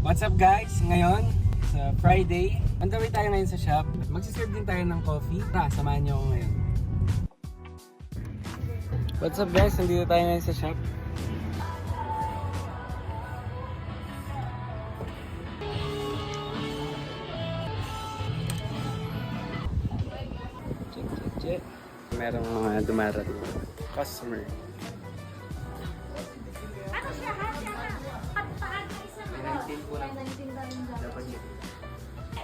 What's up guys? Ngayon, sa Friday, on the way tayo ngayon sa shop. Magsiserve din tayo ng coffee. Tara, samahan niyo ako ngayon. What's up guys? Nandito tayo ngayon sa shop. Check. Merong mga dumarating customer. Ano siya? Patpaan na isa na. 19 po lang. Dapat yun.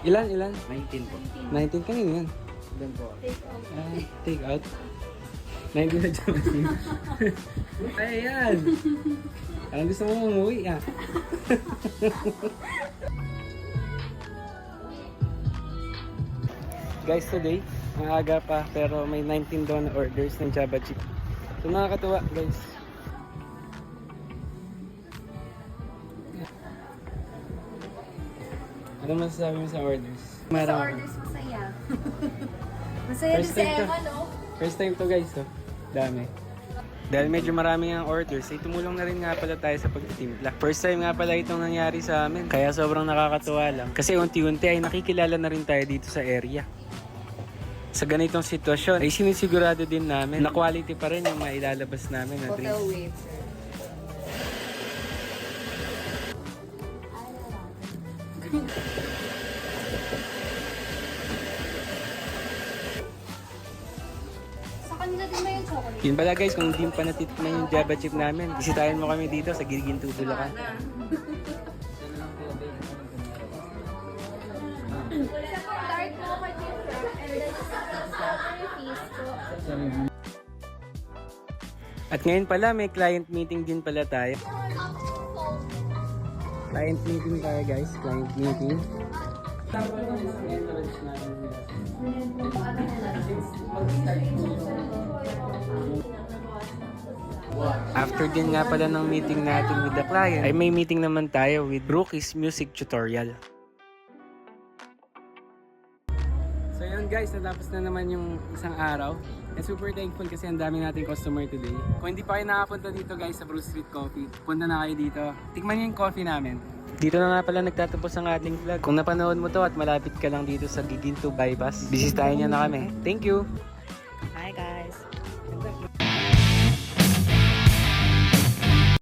Ilan? 19 po. 19 kanina yan. Ilan po? Take out. 19 na dyan. Ay, yan. Parang gusto mo umuwi ah. Guys, today, maaga pa pero may 19 daw na orders ng Java Chip. So nakakatuwa guys. Ano masasabi mo sa orders? Sa orders, masaya. Masaya din First si time to. Emma, no? First time to guys, oh. Dami. Dahil medyo marami ang orders, ay tumulong na rin nga pala tayo sa pagtitimpla. First time nga pala itong nangyari sa amin, kaya sobrang nakakatuwa lang. Kasi unti-unti ay nakikilala na rin tayo dito sa area. Sa ganitong sitwasyon, ay sinisigurado din namin na quality pa rin yung mailalabas namin na drinks. waiter. Sa kanila din ba yung chocolate? Yun pala guys, kung hindi pa natitikman yung Java Chip namin, bisitahin mo kami dito sa Gilginto, Bulacan. Isa po dark mocha ginger and then strawberry fizz po. At ngayon pala, may client meeting din pala tayo. Client meeting tayo guys, client meeting. After din nga pala ng meeting natin with the client, ay may meeting naman tayo with Brookie's Music Tutorial. So yun guys, natapos na naman yung isang araw. And super thankful kasi ang dami nating customer today. Kung hindi pa kayo nakapunta dito guys sa Bruce Street Coffee, punta na kayo dito. Tikman niyo yung coffee namin. Dito na nga pala nagtatapos ang ating vlog. Kung napanood mo to at malapit ka lang dito sa Giginto Bypass, bisitahin niyo na kami. Thank you! Hi guys!